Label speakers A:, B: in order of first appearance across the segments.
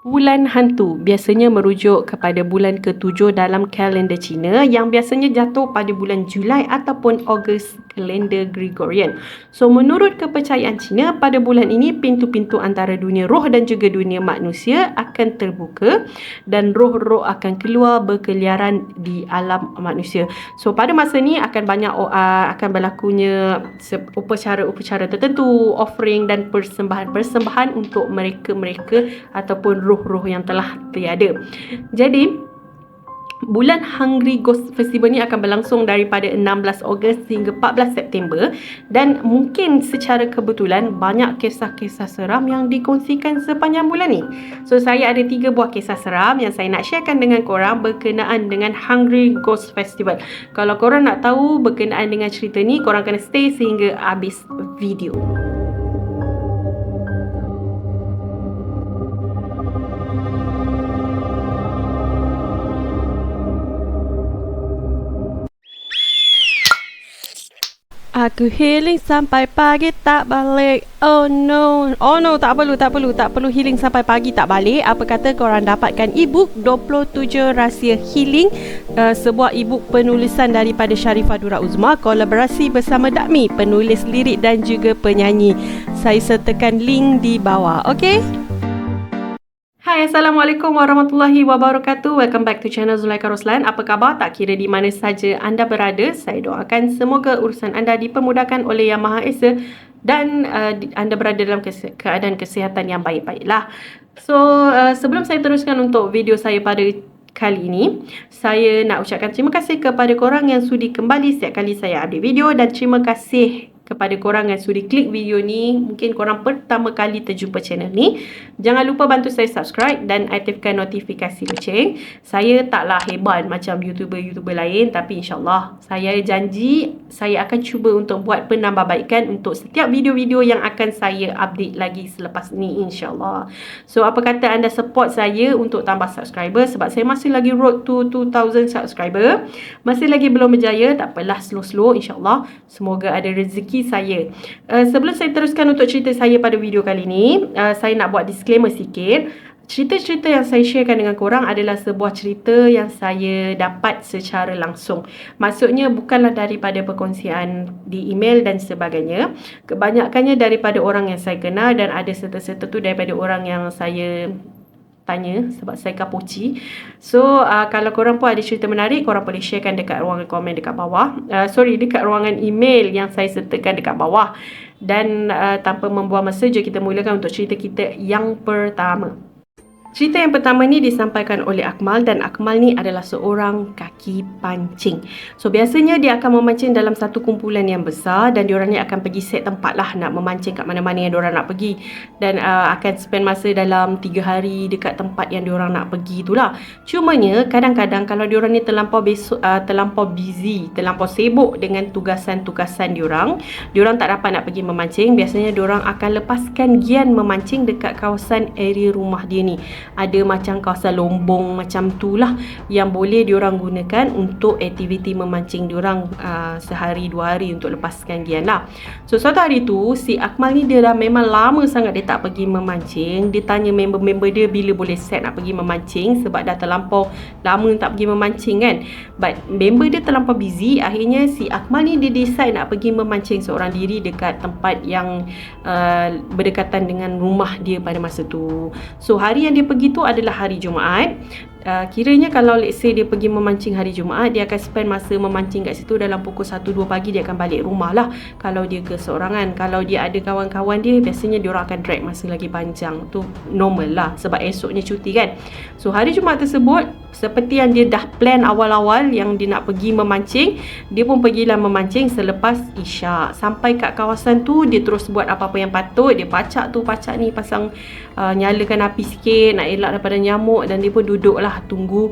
A: Bulan hantu biasanya merujuk kepada bulan ke-7 dalam kalender Cina yang biasanya jatuh pada bulan Julai ataupun Ogos kalender Gregorian. So, menurut kepercayaan Cina, pada bulan ini pintu-pintu antara dunia roh dan juga dunia manusia akan terbuka dan roh-roh akan keluar berkeliaran di alam manusia. So, pada masa ni akan banyak akan berlakunya upacara-upacara tertentu, offering dan persembahan-persembahan untuk mereka-mereka ataupun roh-roh yang telah tiada. Jadi, bulan Hungry Ghost Festival ni akan berlangsung daripada 16 Ogos hingga 14 September dan mungkin secara kebetulan banyak kisah-kisah seram yang dikongsikan sepanjang bulan ni. So, saya ada 3 buah kisah seram yang saya nak sharekan dengan korang berkenaan dengan Hungry Ghost Festival. Kalau korang nak tahu berkenaan dengan cerita ni, korang kena stay sehingga habis video. Aku healing sampai pagi tak balik. Oh no, tak perlu healing sampai pagi tak balik. Apa kata korang dapatkan ebook 27 Rahsia Healing, sebuah ebook penulisan daripada Sharifah Dura Uzma, kolaborasi bersama Dakmi, penulis lirik dan juga penyanyi. Saya sertakan link di bawah. Okay? Hai, Assalamualaikum warahmatullahi wabarakatuh. Welcome back to channel Zulaikha Roslan. Apa khabar? Tak kira di mana saja anda berada, saya doakan semoga urusan anda dipermudahkan oleh Yang Maha Esa dan anda berada dalam keadaan kesihatan yang baik-baiklah. So, sebelum saya teruskan untuk video saya pada kali ini, saya nak ucapkan terima kasih kepada korang yang sudi kembali setiap kali saya update video, dan terima kasih kepada korang yang sudi klik video ni. Mungkin korang pertama kali terjumpa channel ni. Jangan lupa bantu saya subscribe dan aktifkan notifikasi loceng. Saya taklah hebat macam YouTuber-YouTuber lain, tapi insyaAllah saya janji saya akan cuba untuk buat penambahbaikan untuk setiap video-video yang akan saya update lagi selepas ni, insyaAllah. So, apa kata anda support saya untuk tambah subscriber, sebab saya masih lagi road to 2000 subscriber. Masih lagi belum berjaya, tak apalah, slow-slow insyaAllah. Semoga ada rezeki saya. Sebelum saya teruskan untuk cerita saya pada video kali ini, saya nak buat disclaimer sikit. Cerita-cerita yang saya sharekan dengan korang adalah sebuah cerita yang saya dapat secara langsung. Maksudnya bukanlah daripada perkongsian di email dan sebagainya. Kebanyakannya daripada orang yang saya kenal, dan ada serta-serta tu daripada orang yang saya tanya sebab saya kapoci. So, kalau korang pun ada cerita menarik, korang boleh sharekan dekat ruangan komen dekat bawah. Dekat ruangan email yang saya sertakan dekat bawah. Dan tanpa membuang masa, jom kita mulakan untuk cerita kita yang pertama. Cerita yang pertama ni disampaikan oleh Akmal, dan Akmal ni adalah seorang kaki pancing. So, biasanya dia akan memancing dalam satu kumpulan yang besar, dan diorang ni akan pergi set tempat lah nak memancing kat mana-mana yang diorang nak pergi, dan akan spend masa dalam 3 hari dekat tempat yang diorang nak pergi tu lah. Cumanya kadang-kadang kalau diorang ni terlampau busy, terlampau sibuk dengan tugasan-tugasan diorang tak dapat nak pergi memancing. Biasanya diorang akan lepaskan gian memancing dekat kawasan area rumah dia ni. Ada macam kawasan lombong macam tu lah yang boleh diorang gunakan untuk aktiviti memancing diorang sehari 2 hari untuk lepaskan gian lah. So, suatu hari tu si Akmal ni dia dah memang lama sangat dia tak pergi memancing. Dia tanya member-member dia bila boleh set nak pergi memancing, sebab dah terlampau lama tak pergi memancing kan. But member dia terlampau busy. Akhirnya si Akmal ni dia decide nak pergi memancing seorang diri dekat tempat yang berdekatan dengan rumah dia pada masa tu. So, hari yang dia pergi tu adalah hari Jumaat. Kiranya kalau let's say dia pergi memancing hari Jumaat, dia akan spend masa memancing kat situ dalam pukul 1-2 pagi dia akan balik rumah lah. Kalau dia keseorangan. Kalau dia ada kawan-kawan dia, biasanya diorang akan drag masa lagi panjang. Tu normal lah sebab esoknya cuti kan. So, hari Jumaat tersebut, seperti yang dia dah plan awal-awal yang dia nak pergi memancing, dia pun pergilah memancing selepas Isyak. Sampai kat kawasan tu, dia terus buat apa-apa yang patut. Dia pacak ni, pasang nyalakan api sikit nak elak daripada nyamuk, dan dia pun duduk lah tunggu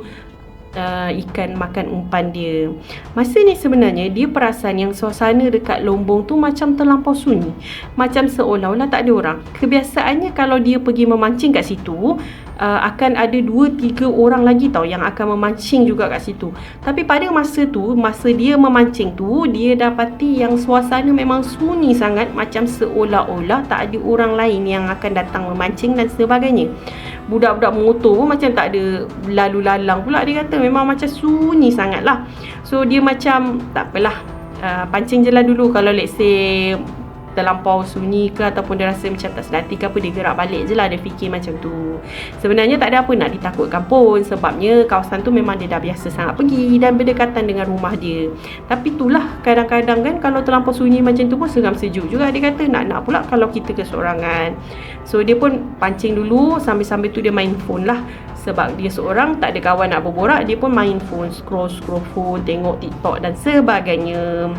A: ikan makan umpan dia. Masa ni sebenarnya dia perasan yang suasana dekat lombong tu macam terlampau sunyi, macam seolah-olah tak ada orang. Kebiasaannya kalau dia pergi memancing kat situ, akan ada 2-3 orang lagi tau yang akan memancing juga kat situ. Tapi pada masa tu, masa dia memancing tu, dia dapati yang suasana memang sunyi sangat, macam seolah-olah tak ada orang lain yang akan datang memancing dan sebagainya. Budak-budak motor pun macam tak ada lalu lalang pula, dia kata memang macam sunyi sangat lah. So dia macam tak apalah, pancing je lah dulu. Kalau let's say terlampau sunyi ke ataupun dia rasa macam tak sedap hati ke apa, dia gerak balik je lah, dia fikir macam tu. Sebenarnya tak ada apa nak ditakutkan pun, sebabnya kawasan tu memang dia dah biasa sangat pergi dan berdekatan dengan rumah dia. Tapi itulah, kadang-kadang kan kalau terlampau sunyi macam tu pun seram sejuk juga, dia kata nak pula kalau kita keseorangan. So dia pun pancing dulu, sambil-sambil tu dia main phone lah. Sebab dia seorang, tak ada kawan nak berborak, dia pun main phone, scroll phone, tengok TikTok dan sebagainya.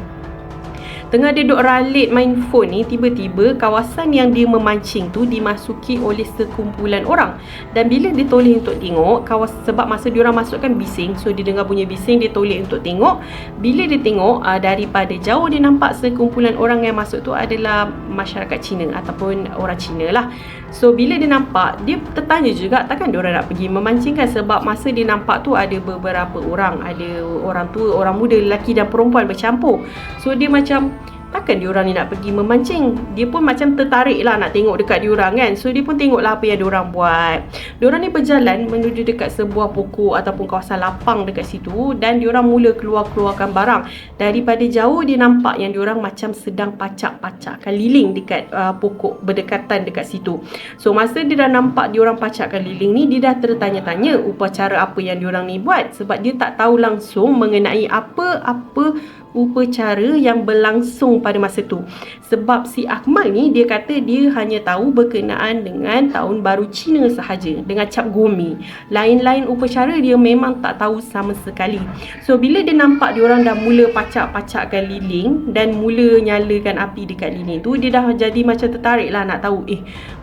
A: Tengah dia duk ralit main phone ni, tiba-tiba kawasan yang dia memancing tu dimasuki oleh sekumpulan orang. Dan bila dia toleh untuk tengok, sebab masa diorang masuk kan bising, so dia dengar bunyi bising, dia toleh untuk tengok. Bila dia tengok, daripada jauh dia nampak sekumpulan orang yang masuk tu adalah masyarakat Cina ataupun orang Cina lah. So bila dia nampak, dia tertanya juga takkan diorang nak pergi memancing kan, sebab masa dia nampak tu ada beberapa orang, ada orang tua, orang muda, lelaki dan perempuan bercampur. So dia macam takkan diorang ni nak pergi memancing. Dia pun macam tertarik lah nak tengok dekat diorang kan. So dia pun tengok lah apa yang diorang buat. Diorang ni berjalan menuju dekat sebuah pokok ataupun kawasan lapang dekat situ, dan diorang mula keluarkan barang. Daripada jauh dia nampak yang diorang macam sedang pacak-pacakkan liling dekat pokok berdekatan dekat situ. So masa dia dah nampak diorang pacakkan liling ni, dia dah tertanya-tanya upacara apa yang diorang ni buat, sebab dia tak tahu langsung mengenai apa-apa upacara yang berlangsung pada masa tu. Sebab si Akmal ni, dia kata dia hanya tahu berkenaan dengan tahun baru Cina sahaja, dengan cap Gomi. Lain-lain upacara dia memang tak tahu sama sekali. So bila dia nampak diorang dah mula pacak-pacakkan liling dan mula nyalakan api dekat liling tu, dia dah jadi macam tertarik lah nak tahu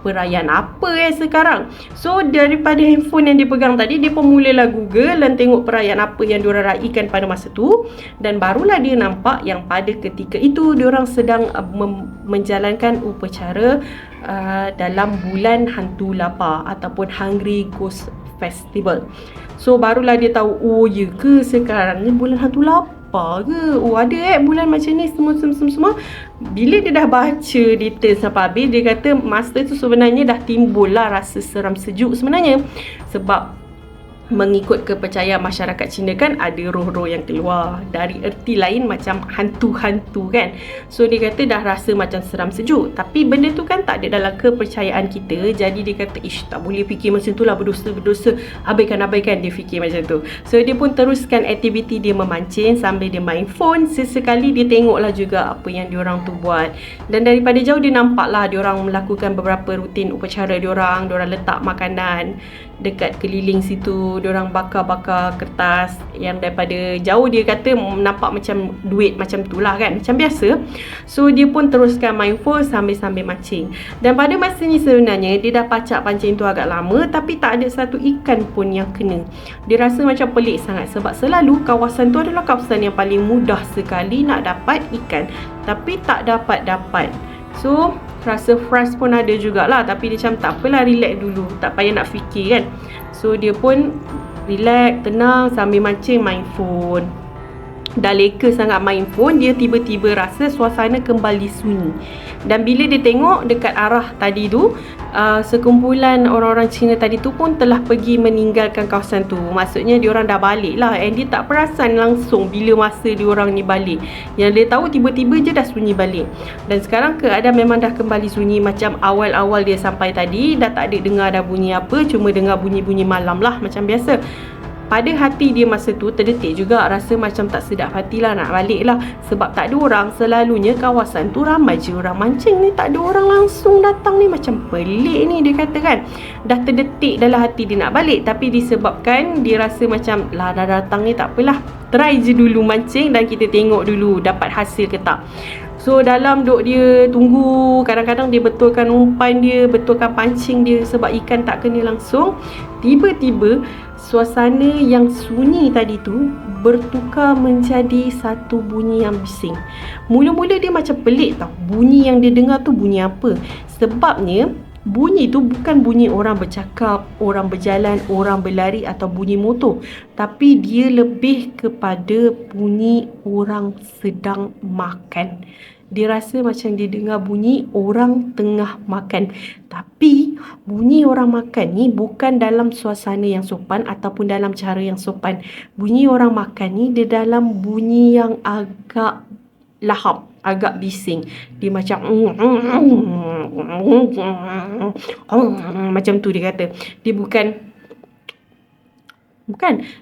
A: perayaan apa sekarang. So daripada handphone yang dia pegang tadi, dia pun mulalah Google dan tengok perayaan apa yang diorang raikan pada masa tu. Dan barulah dia nampak yang pada ketika itu diorang sedang menjalankan upacara dalam bulan hantu lapar ataupun Hungry Ghost Festival. So barulah dia tahu, oh ya ke sekarang ni bulan hantu lapar ke? Oh ada bulan macam ni semua. Bila dia dah baca detail sampai habis, dia kata masa tu sebenarnya dah timbul lah rasa seram sejuk sebenarnya. Sebab mengikut kepercayaan masyarakat Cina kan, ada roh-roh yang keluar, dari erti lain macam hantu-hantu kan. So dia kata dah rasa macam seram sejuk, tapi benda tu kan tak ada dalam kepercayaan kita. Jadi dia kata tak boleh fikir macam tu lah, berdosa, abaikan, dia fikir macam tu. So dia pun teruskan aktiviti dia memancing sambil dia main phone. Sesekali dia tengoklah juga apa yang diorang tu buat. Dan daripada jauh dia nampak lah diorang melakukan beberapa rutin upacara diorang letak makanan dekat keliling situ, diorang bakar-bakar kertas yang daripada jauh dia kata nampak macam duit macam tu lah kan, macam biasa. So dia pun teruskan main phone sambil-sambil mancing. Dan pada masa ni sebenarnya dia dah pacak pancing tu agak lama, tapi tak ada satu ikan pun yang kena. Dia rasa macam pelik sangat, sebab selalu kawasan tu adalah kawasan yang paling mudah sekali nak dapat ikan, tapi tak dapat. So rasa frust pun ada jugalah, tapi dia macam tak apalah, relax dulu, tak payah nak fikir kan. So dia pun relax, tenang sambil mancing main phone. Dah leka sangat main phone, dia tiba-tiba rasa suasana kembali sunyi. Dan bila dia tengok dekat arah tadi tu, sekumpulan orang-orang Cina tadi tu pun telah pergi meninggalkan kawasan tu. Maksudnya diorang dah balik lah, and dia tak perasan langsung bila masa diorang ni balik. Yang dia tahu tiba-tiba je dah sunyi balik. Dan sekarang keadaan memang dah kembali sunyi. Macam awal-awal dia sampai tadi, dah tak ada dengar dah bunyi apa, cuma dengar bunyi-bunyi malam lah macam biasa. Pada hati dia masa tu terdetik juga, rasa macam tak sedap hati lah nak balik lah. Sebab tak ada orang, selalunya kawasan tu ramai je orang mancing ni, tak ada orang langsung datang ni, macam pelik ni dia kata kan. Dah terdetik dalam hati dia nak balik, tapi disebabkan dia rasa macam lah dah datang ni tak apalah, try je dulu mancing dan kita tengok dulu dapat hasil ke tak. So dalam duk dia tunggu, kadang-kadang dia betulkan umpan dia, betulkan pancing dia sebab ikan tak kena langsung. Tiba-tiba suasana yang sunyi tadi tu bertukar menjadi satu bunyi yang bising. Mula-mula dia macam pelik tau, bunyi yang dia dengar tu bunyi apa. Sebabnya bunyi tu bukan bunyi orang bercakap, orang berjalan, orang berlari atau bunyi motor, tapi dia lebih kepada bunyi orang sedang makan. dia rasa macam dia dengar bunyi orang tengah makan. Tapi bunyi orang makan ni bukan dalam suasana yang sopan ataupun dalam cara yang sopan. Bunyi orang makan ni dia dalam bunyi yang agak lahap, agak bising. Dia macam macam tu dia kata. Dia bukan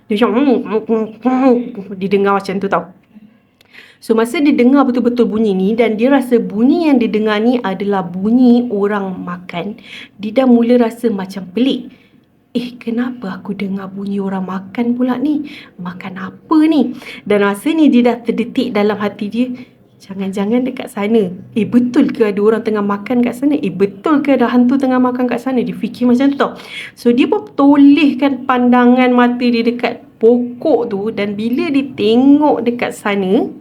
A: dia macam dia dengar macam tu tau. So masa dia dengar betul-betul bunyi ni dan dia rasa bunyi yang dia dengar ni adalah bunyi orang makan, dia dah mula rasa macam pelik. Kenapa aku dengar bunyi orang makan pula ni? Makan apa ni? Dan rasa ni dia dah terdetik dalam hati dia, jangan-jangan dekat sana. Betul ke ada orang tengah makan kat sana? Betul ke ada hantu tengah makan kat sana? Dia fikir macam tu tau. So dia pun tolehkan pandangan mata dia dekat pokok tu, dan bila dia tengok dekat sana,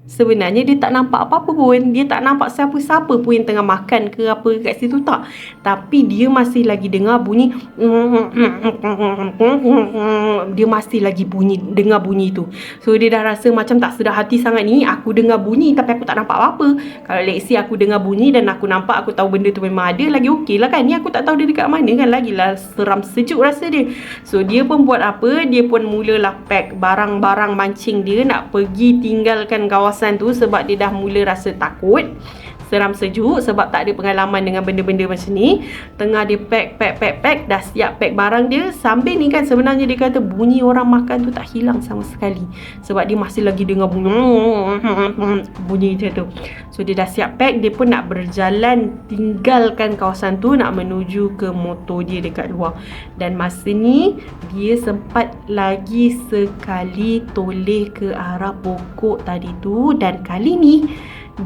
A: sebenarnya dia tak nampak apa-apa pun. Dia tak nampak siapa-siapa pun yang tengah makan ke apa kat situ, tak. Tapi dia masih lagi dengar bunyi. Dia masih lagi dengar bunyi tu. So dia dah rasa macam tak sedar hati sangat ni. Aku dengar bunyi tapi aku tak nampak apa-apa. Kalau let's say aku dengar bunyi dan aku nampak, aku tahu benda tu memang ada, lagi okey lah kan. Ni aku tak tahu dia dekat mana kan, lagilah seram sejuk rasa dia. So dia pun buat apa? Dia pun mulalah pack barang-barang mancing dia nak pergi tinggalkan kawasan tu, sebab dia dah mula rasa takut, seram sejuk, sebab tak ada pengalaman dengan benda-benda macam ni. Tengah dia pack, dah siap pack barang dia. Sambil ni kan sebenarnya dia kata bunyi orang makan tu tak hilang sama sekali, sebab dia masih lagi dengar bunyi macam tu. So dia dah siap pack, dia pun nak berjalan tinggalkan kawasan tu, nak menuju ke motor dia dekat luar. Dan masa ni dia sempat lagi sekali toleh ke arah pokok tadi tu, dan kali ni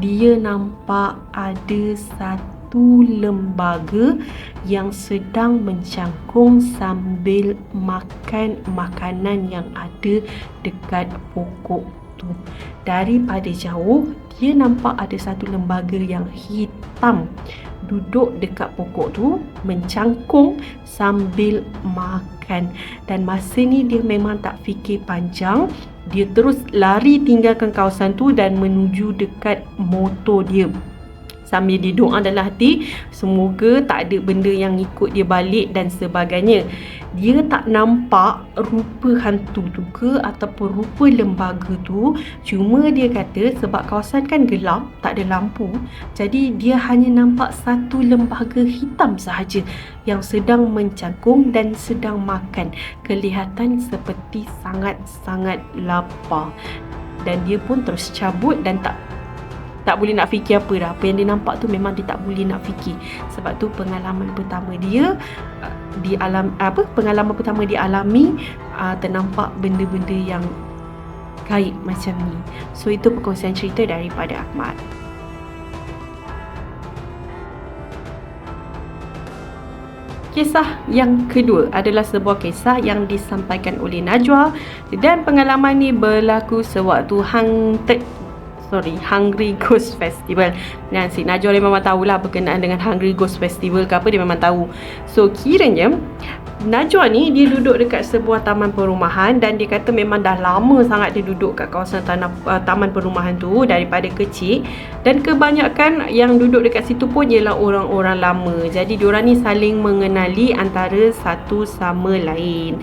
A: dia nampak ada satu lembaga yang sedang mencangkung sambil makan makanan yang ada dekat pokok tu. Daripada jauh, dia nampak ada satu lembaga yang hitam duduk dekat pokok tu, mencangkung sambil makan. Dan masa ni dia memang tak fikir panjang. Dia terus lari tinggalkan kawasan tu dan menuju dekat motor dia. Sambil dia doa dalam hati, semoga tak ada benda yang ikut dia balik dan sebagainya. Dia tak nampak rupa hantu tu ke ataupun rupa lembaga tu. Cuma dia kata sebab kawasan kan gelap, tak ada lampu, jadi dia hanya nampak satu lembaga hitam sahaja yang sedang mencangkung dan sedang makan. Kelihatan seperti sangat-sangat lapar. Dan dia pun terus cabut dan tak boleh nak fikir apa dah. Apa yang dia nampak tu memang dia tak boleh nak fikir. Sebab tu pengalaman pertama dia pengalaman pertama dia alami ternampak benda-benda yang gaib macam ni. So itu perkongsian cerita daripada Ahmad. Kisah yang kedua adalah sebuah kisah yang disampaikan oleh Najwa, dan pengalaman ni berlaku sewaktu Hungry Ghost Festival. Dan si Najwa dia memang tahulah berkenaan dengan Hungry Ghost Festival ke apa, dia memang tahu. So kiranya Najwa ni dia duduk dekat sebuah taman perumahan, dan dia kata memang dah lama sangat dia duduk kat kawasan taman perumahan tu daripada kecil. Dan kebanyakan yang duduk dekat situ pun ialah orang-orang lama. Jadi diorang ni saling mengenali antara satu sama lain,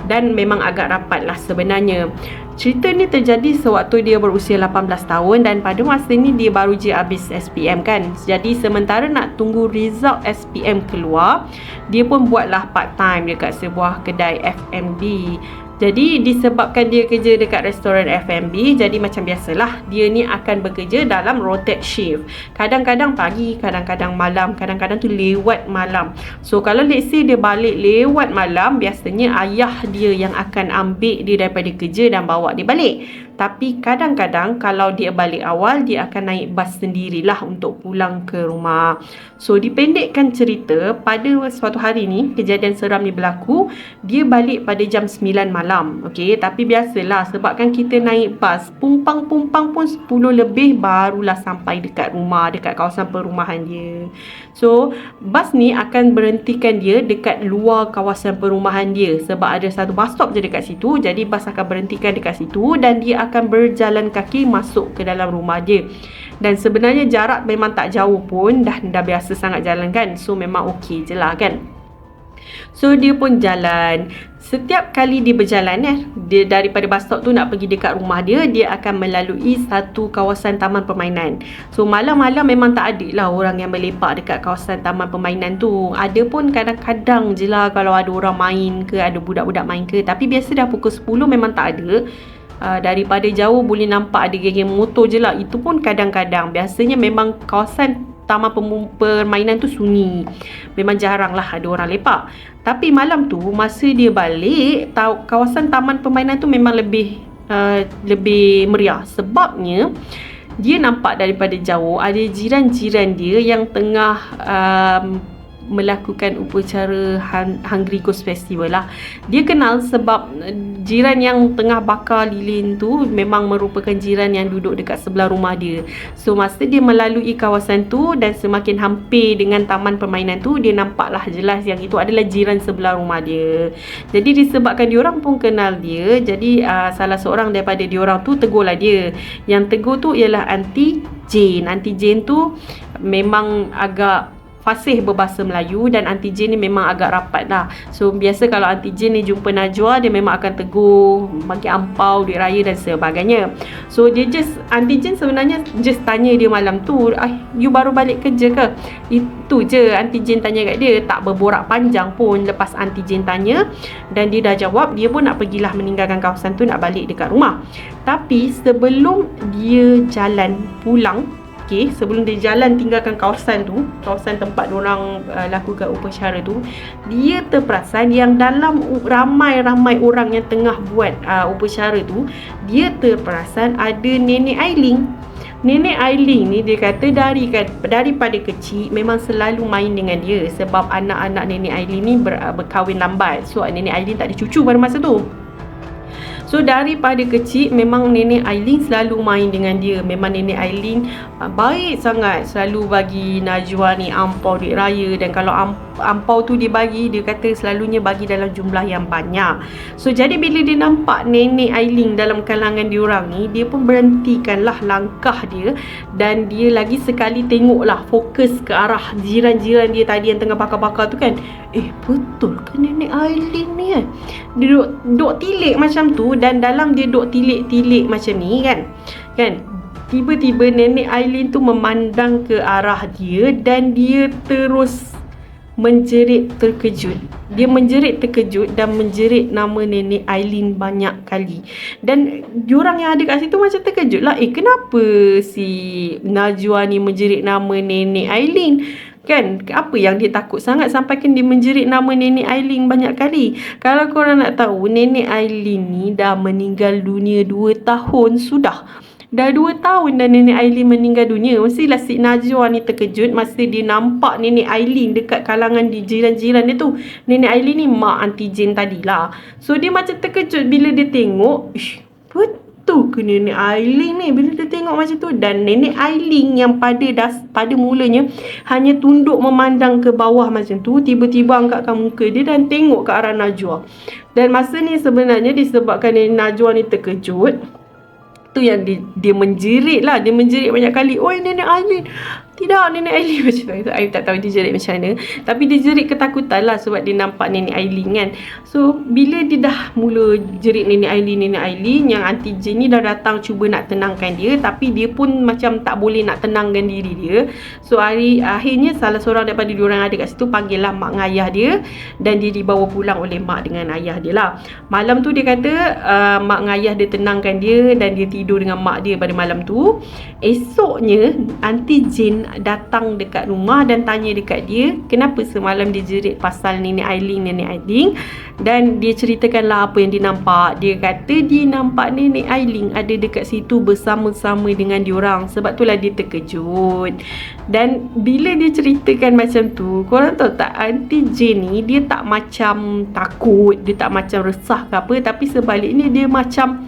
A: dan memang agak rapat lah sebenarnya. Cerita ni terjadi sewaktu dia berusia 18 tahun, dan pada masa ni dia baru je habis SPM kan. Jadi sementara nak tunggu result SPM keluar, dia pun buatlah part time dekat sebuah kedai F&B. Jadi disebabkan dia kerja dekat restoran F&B, jadi macam biasalah dia ni akan bekerja dalam rotate shift. Kadang-kadang pagi, kadang-kadang malam, kadang-kadang tu lewat malam. So kalau let's say dia balik lewat malam, biasanya ayah dia yang akan ambil dia daripada kerja dan bawa dia balik. Tapi kadang-kadang kalau dia balik awal, dia akan naik bas sendirilah untuk pulang ke rumah. So dipendekkan cerita, pada suatu hari ni kejadian seram ni berlaku. Dia balik pada jam 9 malam. Okey, tapi biasalah sebabkan kita naik bas, pumpang-pumpang pun 10 lebih barulah sampai dekat rumah, dekat kawasan perumahan dia. So bas ni akan berhentikan dia dekat luar kawasan perumahan dia, sebab ada satu bus stop je dekat situ. Jadi bas akan berhentikan dekat situ dan dia akan berjalan kaki masuk ke dalam rumah dia. Dan sebenarnya jarak memang tak jauh pun, dah biasa sangat jalan kan. So memang okey je lah kan. So dia pun jalan. Setiap kali dia berjalan dia daripada bus stop tu nak pergi dekat rumah dia, dia akan melalui satu kawasan taman permainan. So malam-malam memang tak ada lah orang yang melepak dekat kawasan taman permainan tu. Ada pun kadang-kadang je lah kalau ada orang main ke, ada budak-budak main ke. Tapi biasa dah pukul 10 memang tak ada. Daripada jauh boleh nampak ada geng-geng motor je lah. Itu pun kadang-kadang. Biasanya memang kawasan taman permainan tu sunyi. Memang jarang lah ada orang lepak. Tapi malam tu masa dia balik, kawasan taman permainan tu memang lebih meriah. Sebabnya dia nampak daripada jauh ada jiran-jiran dia yang tengah melakukan upacara Hungry Ghost Festival lah. Dia kenal sebab jiran yang tengah bakar lilin tu memang merupakan jiran yang duduk dekat sebelah rumah dia. So masa dia melalui kawasan tu dan semakin hampir dengan taman permainan tu, dia nampaklah jelas yang itu adalah jiran sebelah rumah dia. Jadi disebabkan diorang pun kenal dia, jadi salah seorang daripada diorang tu tegurlah dia. Yang tegur tu ialah Aunty Jane. Aunty Jane tu memang agak fasih berbahasa Melayu dan Aunty Jane ni memang agak rapat lah. So biasa kalau Aunty Jane ni jumpa Najwa, dia memang akan tegur, bagi ampau, duit raya dan sebagainya. So Aunty Jane sebenarnya just tanya dia malam tu, you baru balik kerja ke? Itu je Aunty Jane tanya kat dia. Tak berborak panjang pun lepas Aunty Jane tanya, dan dia dah jawab dia pun nak pergilah meninggalkan kawasan tu, nak balik dekat rumah. Tapi sebelum dia jalan pulang, sebelum dia jalan tinggalkan kawasan tu, kawasan tempat diorang lakukan upacara tu, dia terperasan yang dalam ramai-ramai orang yang tengah buat upacara tu, dia terperasan ada Nenek Ailing. Nenek Ailing ni dia kata daripada kecil memang selalu main dengan dia, sebab anak-anak Nenek Ailing ni berkahwin lambat. So Nenek Ailing tak ada cucu pada masa tu. So daripada kecil memang Nenek Ailing selalu main dengan dia. Memang Nenek Ailing baik sangat, selalu bagi Najwa ni ampau, duit raya. Dan kalau ampau tu dia bagi, dia kata selalunya bagi dalam jumlah yang banyak. So jadi bila dia nampak Nenek Ailing dalam kalangan diorang ni, dia pun berhentikanlah langkah dia, dan dia lagi sekali tengoklah, fokus ke arah jiran-jiran dia tadi yang tengah bakar-bakar tu kan. Betul ke Nenek Ailing ni kan? Dia duk tilik macam tu, dan dalam dia duk tilik-tilik macam ni kan, tiba-tiba Nenek Ailing tu memandang ke arah dia, dan dia terus menjerit terkejut. Dia menjerit terkejut dan menjerit nama Nenek Ailing banyak kali. Dan diorang yang ada kat situ macam terkejut lah, kenapa si Najwa ni menjerit nama Nenek Ailing? Kan, apa yang dia takut sangat sampai kan dia menjerit nama Nenek Ailing banyak kali? Kalau korang nak tahu, Nenek Ailing ni dah meninggal dunia 2 tahun sudah. Dah 2 tahun dah Nenek Ailing meninggal dunia. Mestilah si Najwa ni terkejut masa dia nampak Nenek Ailing dekat kalangan di jiran-jiran dia tu. Nenek Ailing ni mak Aunty Jane tadilah. So dia macam terkejut bila dia tengok, betul ke Nenek Ailing ni? Bila dia tengok macam tu, dan Nenek Ailing yang pada mulanya hanya tunduk memandang ke bawah macam tu, tiba-tiba angkatkan muka dia dan tengok ke arah Najwa. Dan masa ni sebenarnya disebabkan Najwa ni terkejut, tu yang dia menjerit lah. Dia menjerit banyak kali, oi Nenek Ailing, tidak Nenek Ailing macam tu. I tak tahu dia jerit macam mana, tapi dia jerit ketakutan lah sebab dia nampak Nenek Ailing kan. So bila dia dah mula jerit Nenek Ailing, yang Aunty Jane ni dah datang cuba nak tenangkan dia, tapi dia pun macam tak boleh nak tenangkan diri dia. So akhirnya salah seorang daripada diorang ada kat situ panggil lah mak dengan ayah dia, dan dia dibawa pulang oleh mak dengan ayah dia lah. Malam tu dia kata mak dengan ayah dia tenangkan dia, dan dia tidur dengan mak dia pada malam tu. Esoknya Aunty Jane datang dekat rumah dan tanya dekat dia, kenapa semalam dia jerit pasal Nenek Ailing, dan dia ceritakanlah apa yang dia nampak. Dia kata dia nampak Nenek Ailing ada dekat situ bersama-sama dengan diorang. Sebab itulah dia terkejut. Dan bila dia ceritakan macam tu, korang tahu tak, Aunty Jane ni dia tak macam takut, dia tak macam resah ke apa, tapi sebaliknya dia macam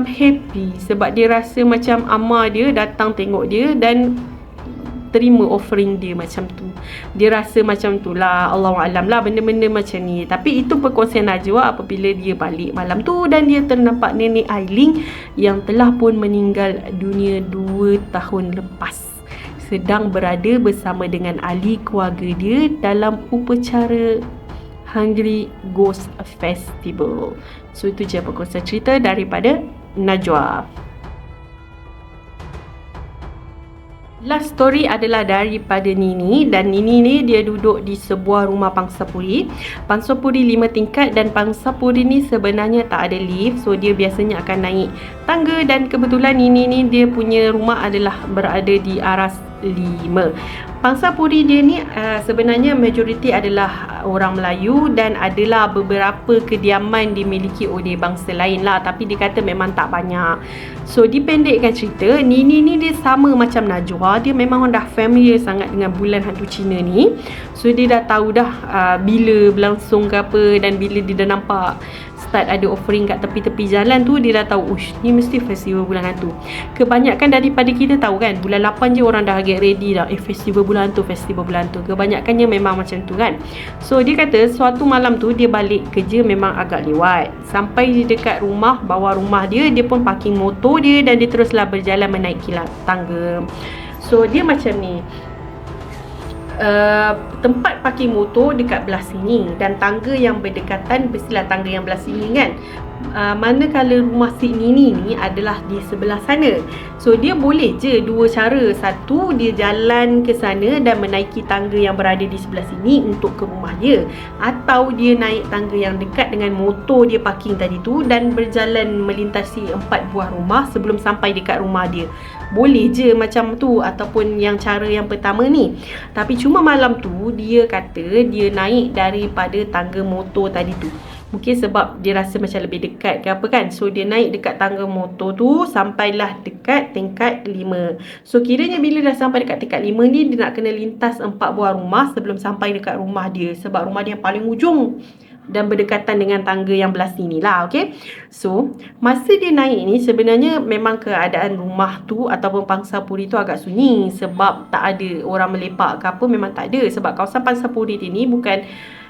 A: happy sebab dia rasa macam Amma dia datang tengok dia dan terima offering dia macam tu. Dia rasa macam tu lah, Allahualam lah benda-benda macam ni. Tapi itu perkongsian Najwa apabila dia balik malam tu dan dia ternampak nenek Ailing yang telah pun meninggal dunia 2 tahun lepas, sedang berada bersama dengan ahli keluarga dia dalam upacara Hungry Ghost Festival. So itu je perkongsian cerita daripada Najwa. Last story adalah daripada Nini, dan Nini ni dia duduk di sebuah rumah pangsapuri. Pangsapuri 5 tingkat dan pangsapuri ni sebenarnya tak ada lift, so dia biasanya akan naik tangga, dan kebetulan Nini ni dia punya rumah adalah berada di aras 5. Pangsapuri dia ni sebenarnya majoriti adalah orang Melayu dan adalah beberapa kediaman dimiliki oleh bangsa lain lah, tapi dia kata memang tak banyak. So dipendekkan cerita, Nini ni dia sama macam Najwa, dia memang dah familiar sangat dengan bulan hantu Cina ni. So dia dah tahu dah bila berlangsung ke apa, dan bila dia dah nampak start ada offering kat tepi-tepi jalan tu, dia dah tahu ush, ni mesti festival bulan hantu. Kebanyakan daripada kita tahu kan, bulan 8 je orang dah get ready dah, festival bulan hantu, festival bulan hantu. Kebanyakannya memang macam tu kan. So dia kata suatu malam tu dia balik kerja memang agak lewat. Sampai di dekat rumah, bawah rumah dia, dia pun parking motor dia dan dia teruslah berjalan menaiki tangga. So dia macam ni, tempat parking motor dekat belah sini dan tangga yang berdekatan mestilah tangga yang belah sini kan. Manakala rumah si Nini ni adalah di sebelah sana. So dia boleh je dua cara. Satu, dia jalan ke sana dan menaiki tangga yang berada di sebelah sini untuk ke rumah dia, atau dia naik tangga yang dekat dengan motor dia parking tadi tu dan berjalan melintasi 4 buah rumah sebelum sampai dekat rumah dia. Boleh je macam tu, ataupun yang cara yang pertama ni. Tapi cuma malam tu dia kata dia naik daripada tangga motor tadi tu. Mungkin sebab dia rasa macam lebih dekat ke apa kan. So dia naik dekat tangga motor tu sampailah dekat tingkat 5. So kiranya bila dah sampai dekat tingkat 5 ni, dia nak kena lintas 4 buah rumah sebelum sampai dekat rumah dia. Sebab rumah dia yang paling ujung dan berdekatan dengan tangga yang belah sini lah, okay. So masa dia naik ni sebenarnya memang keadaan rumah tu ataupun pangsapuri tu agak sunyi, sebab tak ada orang melepak ke apa, memang tak ada. Sebab kawasan pangsapuri ni bukan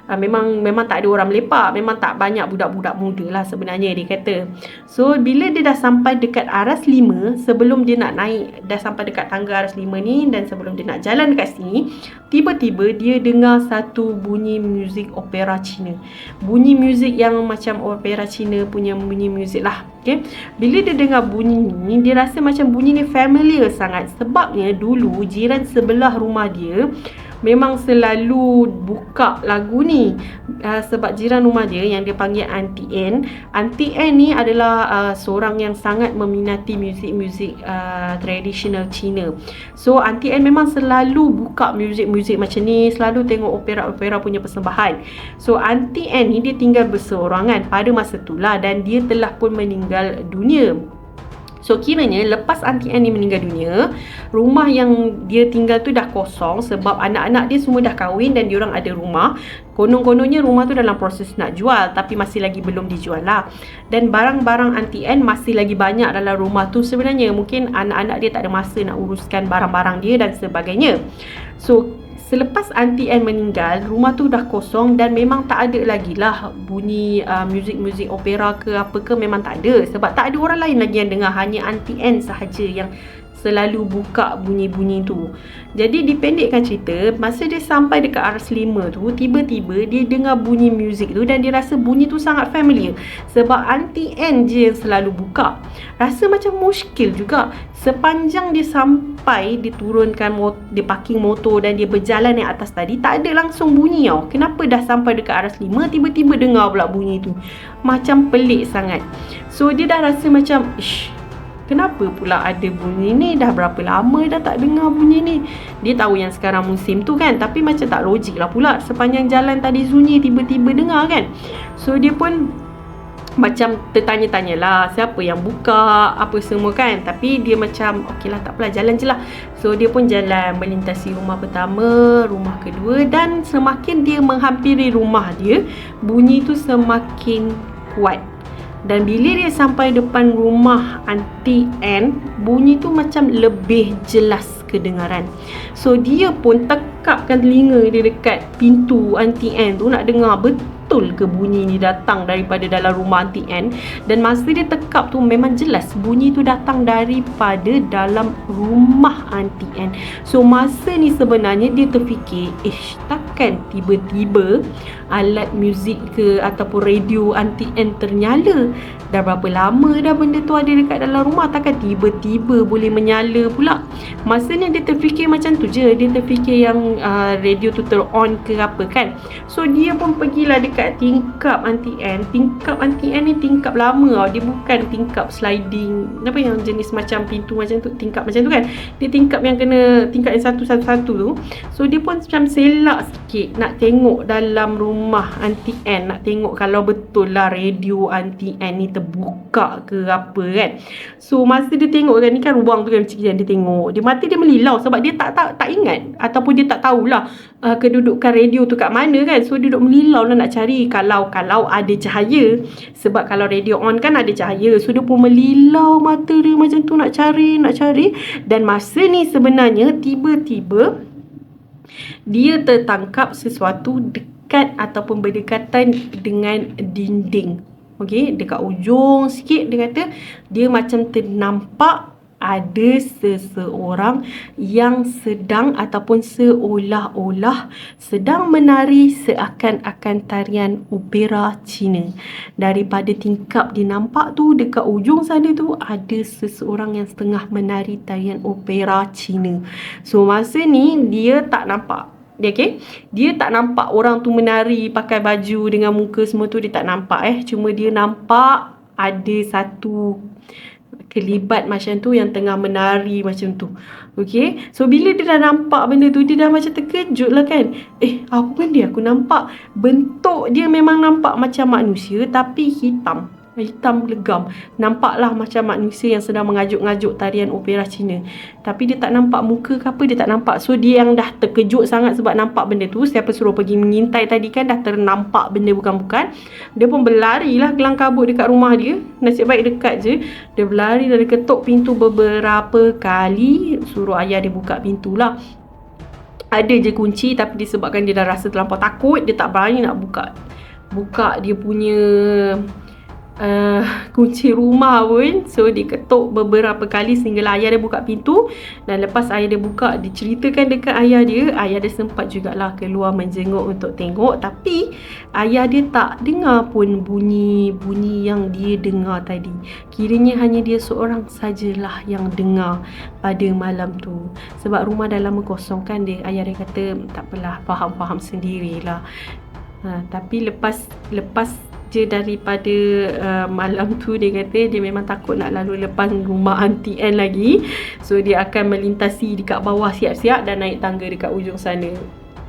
A: memang tak ada orang melepak, memang tak banyak budak-budak muda lah sebenarnya dia kata. So bila dia dah sampai dekat aras 5, sebelum dia nak naik, dah sampai dekat tangga aras 5 ni dan sebelum dia nak jalan dekat sini, tiba-tiba dia dengar satu bunyi muzik opera Cina. Bunyi muzik yang macam opera Cina punya bunyi muzik lah, okay. Bila dia dengar bunyi ni, dia rasa macam bunyi ni familiar sangat. Sebabnya dulu jiran sebelah rumah dia memang selalu buka lagu ni. Sebab jiran rumah dia yang dia panggil Auntie Ann. Auntie Ann ni adalah seorang yang sangat meminati muzik-muzik tradisional Cina. So Auntie Ann memang selalu buka muzik-muzik macam ni, selalu tengok opera-opera punya persembahan. So Auntie Ann ni dia tinggal berseorangan pada masa tu lah, dan dia telah pun meninggal dunia. So kiranya lepas Auntie Ann ni meninggal dunia, rumah yang dia tinggal tu dah kosong sebab anak-anak dia semua dah kahwin dan diorang ada rumah. Konon-kononnya rumah tu dalam proses nak jual, tapi masih lagi belum dijual lah. Dan barang-barang Auntie Ann masih lagi banyak dalam rumah tu sebenarnya. Mungkin anak-anak dia tak ada masa nak uruskan barang-barang dia dan sebagainya. So selepas Auntie Ann meninggal, rumah tu dah kosong dan memang tak ada lagi lah bunyi muzik-muzik opera ke apa ke, memang tak ada. Sebab tak ada orang lain lagi yang dengar, hanya Auntie Ann sahaja yang selalu buka bunyi-bunyi tu. Jadi dipendekkan cerita, masa dia sampai dekat aras 5 tu, tiba-tiba dia dengar bunyi muzik tu dan dia rasa bunyi tu sangat familiar. Sebab Auntie Ann je yang selalu buka. Rasa macam muskil juga. Sepanjang dia sampai, dia turunkan dia parking motor dan dia berjalan naik atas tadi, tak ada langsung bunyi tau. Kenapa dah sampai dekat aras 5, tiba-tiba dengar pula bunyi tu. Macam pelik sangat. So dia dah rasa macam, kenapa pula ada bunyi ni? Dah berapa lama dah tak dengar bunyi ni? Dia tahu yang sekarang musim tu kan, tapi macam tak logik lah pula. Sepanjang jalan tadi sunyi, tiba-tiba dengar kan. So dia pun macam tertanya-tanyalah siapa yang buka, apa semua kan. Tapi dia macam, okey lah, tak apalah, jalan je lah. So dia pun jalan melintasi rumah pertama, rumah kedua, dan semakin dia menghampiri rumah dia, bunyi tu semakin kuat. Dan bila dia sampai depan rumah Auntie Ann, bunyi tu macam lebih jelas kedengaran. So dia pun tekapkan telinga dia dekat pintu Aunty Anne tu nak dengar betul ke bunyi ni datang daripada dalam rumah Aunty Anne. Dan masa dia tekap tu memang jelas bunyi tu datang daripada dalam rumah Aunty Anne. So masa ni sebenarnya dia terfikir, takkan tiba-tiba alat muzik ke ataupun radio Aunty Anne ternyala. Dah berapa lama dah benda tu ada dekat dalam rumah, takkan tiba-tiba boleh menyala pula. Masa ni dia terfikir macam tu je, dia terfikir yang radio tu ter-on ke apa kan. So dia pun pergilah dekat tingkap Aunty Anne. Tingkap Aunty Anne ni tingkap lama tau, dia bukan tingkap sliding, apa yang jenis macam pintu macam tu, tingkap macam tu kan. Dia tingkap yang kena tingkap yang satu-satu tu. So dia pun macam selak sikit nak tengok dalam rumah Aunty Anne, nak tengok kalau betul lah radio Aunty Anne ni terbuka ke apa kan. So masa dia tengok kan, ni kan ruang tu kan macam dia tengok, dia mata dia melilau sebab dia tak ingat ataupun dia tak tahulah kedudukan radio tu kat mana kan. So dia duduk melilau lah nak cari kalau ada cahaya, sebab kalau radio on kan ada cahaya. So dia pun melilau mata dia macam tu nak cari. Dan masa ni sebenarnya tiba-tiba dia tertangkap sesuatu dekat ataupun berdekatan dengan dinding. Okey, dekat ujung sikit dia kata dia macam ternampak ada seseorang yang sedang ataupun seolah-olah sedang menari seakan-akan tarian opera Cina. Daripada tingkap dia nampak tu, dekat ujung sana tu ada seseorang yang setengah menari tarian opera Cina. So masa ni dia tak nampak. Dia tak nampak orang tu menari pakai baju dengan muka semua tu, dia tak nampak cuma dia nampak ada satu kelibat macam tu yang tengah menari macam tu. Okey, so bila dia dah nampak benda tu, dia dah macam terkejut lah kan. Apa benda aku nampak? Bentuk dia memang nampak macam manusia tapi hitam legam. Nampaklah macam manusia yang sedang mengajuk-ngajuk tarian opera Cina. Tapi dia tak nampak muka ke apa, dia tak nampak. So dia yang dah terkejut sangat sebab nampak benda tu. Siapa suruh pergi mengintai tadi kan, dah ternampak benda bukan-bukan. Dia pun berlari lah kelang kabut dekat rumah dia. Nasib baik dekat je. Dia berlari dan dia ketuk pintu beberapa kali. Suruh ayah dia buka pintu lah. Ada je kunci, tapi disebabkan dia dah rasa terlampau takut, dia tak berani nak buka dia punya kunci rumah pun. So dia ketuk beberapa kali sehinggalah ayah dia buka pintu. Dan lepas ayah dia buka, diceritakan dekat ayah dia. Ayah dia sempat jugalah keluar menjenguk untuk tengok, tapi ayah dia tak dengar pun bunyi yang dia dengar tadi. Kiranya hanya dia seorang sajalah yang dengar pada malam tu. Sebab rumah dah lama kosong kan. Ayah dia kata tak apalah, faham sendirilah. Tapi lepas je daripada malam tu, dia kata dia memang takut nak lalu lepas rumah Aunty Anne lagi. So dia akan melintasi dekat bawah siap-siap dan naik tangga dekat ujung sana,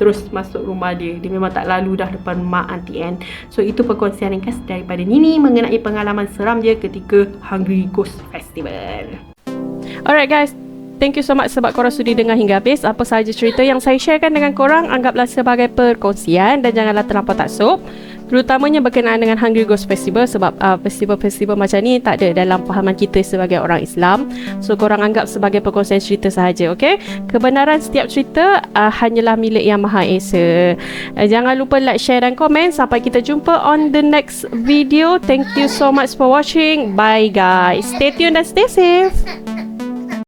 A: terus masuk rumah dia. Dia memang tak lalu dah depan rumah Aunty Anne. So itu perkongsian ringkas daripada Nini mengenai pengalaman seram dia ketika Hungry Ghost Festival. Alright guys, thank you so much sebab korang sudi dengar hingga habis. Apa sahaja cerita yang saya sharekan dengan korang, anggaplah sebagai perkongsian dan janganlah terlampau taksub, terutamanya berkenaan dengan Hungry Ghost Festival. Sebab festival-festival macam ni tak ada dalam fahaman kita sebagai orang Islam. So korang anggap sebagai perkongsian cerita sahaja, okay? Kebenaran setiap cerita hanyalah milik Yang Maha Esa. Jangan lupa like, share dan komen. Sampai kita jumpa on the next video. Thank you so much for watching. Bye guys. Stay tuned dan stay safe.